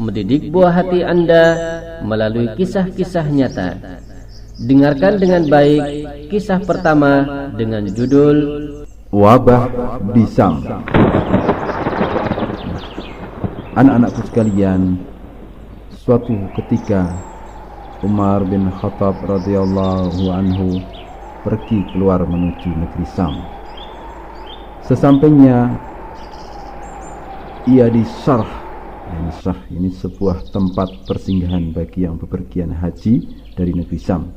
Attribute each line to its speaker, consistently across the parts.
Speaker 1: mendidik buah hati Anda melalui kisah-kisah nyata. Dengarkan dengan baik kisah pertama dengan judul
Speaker 2: Wabah di Syam. Anak-anakku sekalian, suatu ketika Umar bin Khattab radhiyallahu anhu pergi keluar menuju negeri Syam. Sesampainya ia di Syarh. Ini sebuah tempat persinggahan bagi yang bepergian haji dari negeri Syam.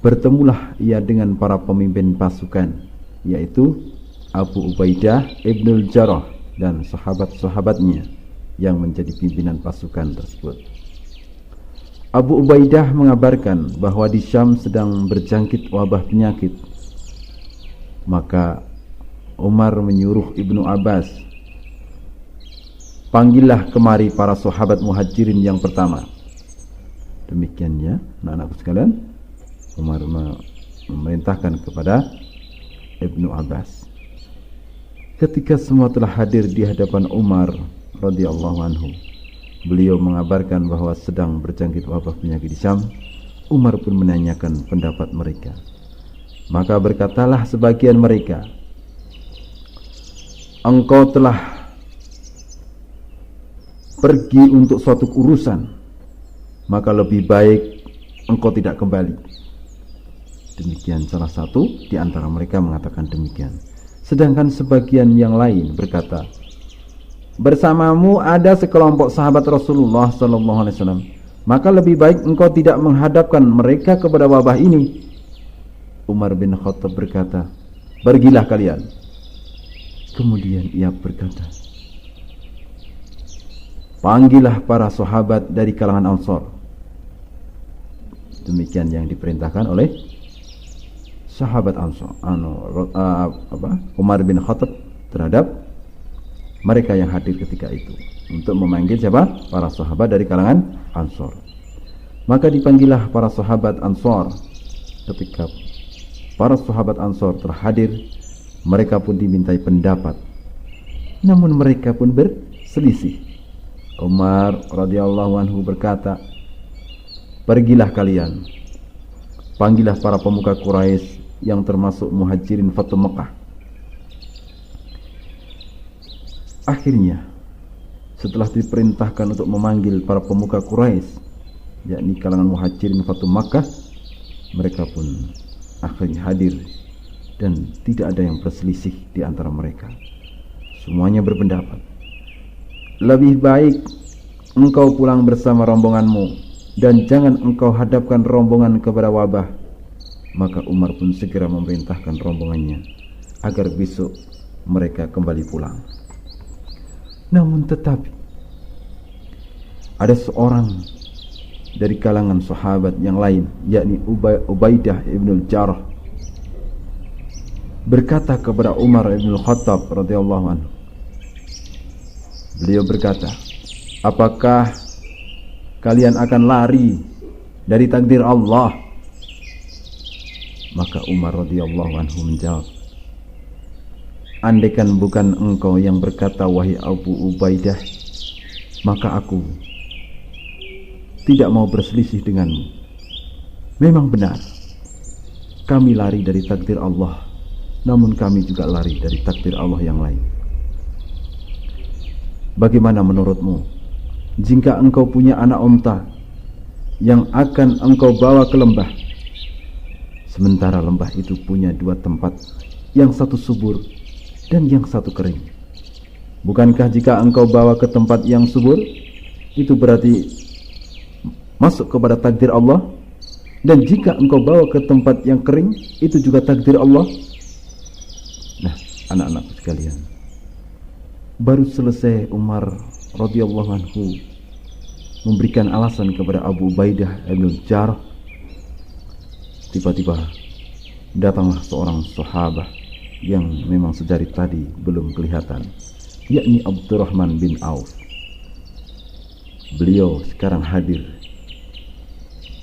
Speaker 2: Bertemulah ia dengan para pemimpin pasukan, yaitu Abu Ubaidah ibnul Jarrah dan sahabat-sahabatnya yang menjadi pimpinan pasukan tersebut. Abu Ubaidah mengabarkan bahwa di Syam sedang berjangkit wabah penyakit. Maka Umar menyuruh Ibnu Abbas, panggillah kemari para sahabat muhajirin yang pertama. Demikian ya, anak-anakku sekalian, Umar memerintahkan kepada Ibnu Abbas. Ketika semua telah hadir di hadapan Umar radhiyallahu anhu, beliau mengabarkan bahwa sedang berjangkit wabah penyakit di Syam. Umar pun menanyakan pendapat mereka. Maka berkatalah sebagian mereka, engkau telah pergi untuk suatu urusan, maka lebih baik engkau tidak kembali. Demikian salah satu di antara mereka mengatakan demikian. Sedangkan sebagian yang lain berkata, bersamamu ada sekelompok sahabat Rasulullah SAW, maka lebih baik engkau tidak menghadapkan mereka kepada wabah ini. Umar bin Khattab berkata, pergilah kalian. Kemudian ia berkata, panggillah para sahabat dari kalangan Ansar. Demikian yang diperintahkan oleh sahabat Ansar, Umar bin Khattab terhadap mereka yang hadir ketika itu, untuk memanggil siapa? Para sahabat dari kalangan Ansar. Maka dipanggillah para sahabat Ansar. Ketika para sahabat Ansar terhadir, mereka pun dimintai pendapat. Namun mereka pun berselisih. Umar radhiyallahu anhu berkata, pergilah kalian, panggillah para pemuka Quraisy yang termasuk muhajirin Fatu Mekah. Akhirnya setelah diperintahkan untuk memanggil para pemuka Quraisy, yakni kalangan muhajirin Fatu Makkah, mereka pun akhirnya hadir dan tidak ada yang berselisih di antara mereka. Semuanya berpendapat, lebih baik engkau pulang bersama rombonganmu dan jangan engkau hadapkan rombongan kepada wabah. Maka Umar pun segera memerintahkan rombongannya agar besok mereka kembali pulang. Namun tetapi ada seorang dari kalangan sahabat yang lain, yakni Ubaidah ibnul Jarrah, berkata kepada Umar ibn Khattab radhiyallahu anhu. Beliau berkata, apakah kalian akan lari dari takdir Allah? Maka Umar radhiyallahu anhu menjawab, andaikan bukan engkau yang berkata wahai Abu Ubaidah, maka aku tidak mau berselisih denganmu. Memang benar, kami lari dari takdir Allah, namun kami juga lari dari takdir Allah yang lain. Bagaimana menurutmu jika engkau punya anak unta yang akan engkau bawa ke lembah, sementara lembah itu punya dua tempat, yang satu subur dan yang satu kering? Bukankah jika engkau bawa ke tempat yang subur, itu berarti masuk kepada takdir Allah? Dan jika engkau bawa ke tempat yang kering, itu juga takdir Allah? Nah, anak-anakku sekalian, baru selesai Umar radhiyallahu anhu memberikan alasan kepada Abu Ubaidah ibn Jarrah, tiba-tiba datanglah seorang sahabat yang memang sejari tadi belum kelihatan, yakni Abdurrahman bin Auf. Beliau sekarang hadir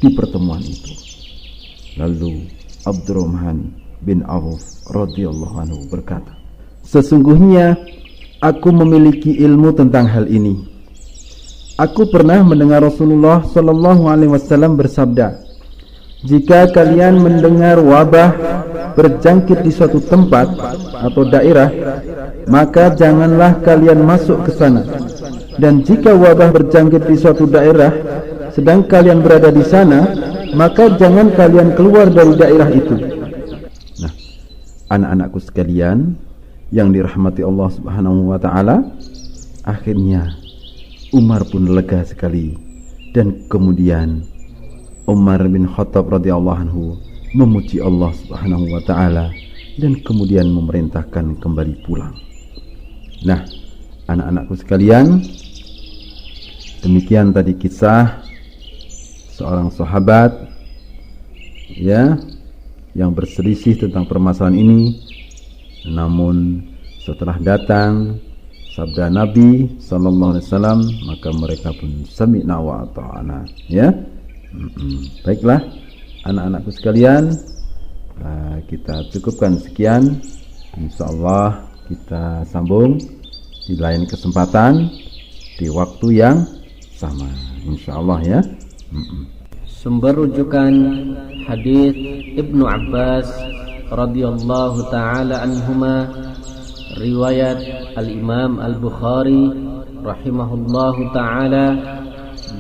Speaker 2: di pertemuan itu. Lalu Abdurrahman bin Auf radhiyallahu anhu berkata, sesungguhnya aku memiliki ilmu tentang hal ini. Aku pernah mendengar Rasulullah sallallahu alaihi wasallam bersabda, jika kalian mendengar wabah berjangkit di suatu tempat atau daerah, maka janganlah kalian masuk ke sana. Dan jika wabah berjangkit di suatu daerah sedang kalian berada di sana, maka jangan kalian keluar dari daerah itu. Nah, anak-anakku sekalian yang dirahmati Allah Subhanahu wa taala, akhirnya Umar pun lega sekali, dan kemudian Umar bin Khattab radhiyallahu anhu memuji Allah Subhanahu wa taala dan kemudian memerintahkan kembali pulang. Nah, anak-anakku sekalian, demikian tadi kisah seorang sahabat ya yang berselisih tentang permasalahan ini, namun setelah datang sabda Nabi sallallahu alaihi wasallam, maka mereka pun sami'na wa ata'na, ya. Baiklah anak-anakku sekalian, kita cukupkan sekian. Insyaallah kita sambung di lain kesempatan di waktu yang sama, insyaallah ya.
Speaker 1: Sumber rujukan hadis Ibnu Abbas radhiyallahu taala anhuma, riwayat Al-Imam Al-Bukhari rahimahullahu ta'ala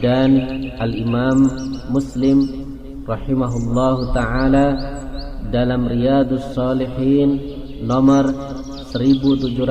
Speaker 1: dan Al-Imam Muslim rahimahullahu ta'ala dalam Riyadhus Shalihin nomor 1791.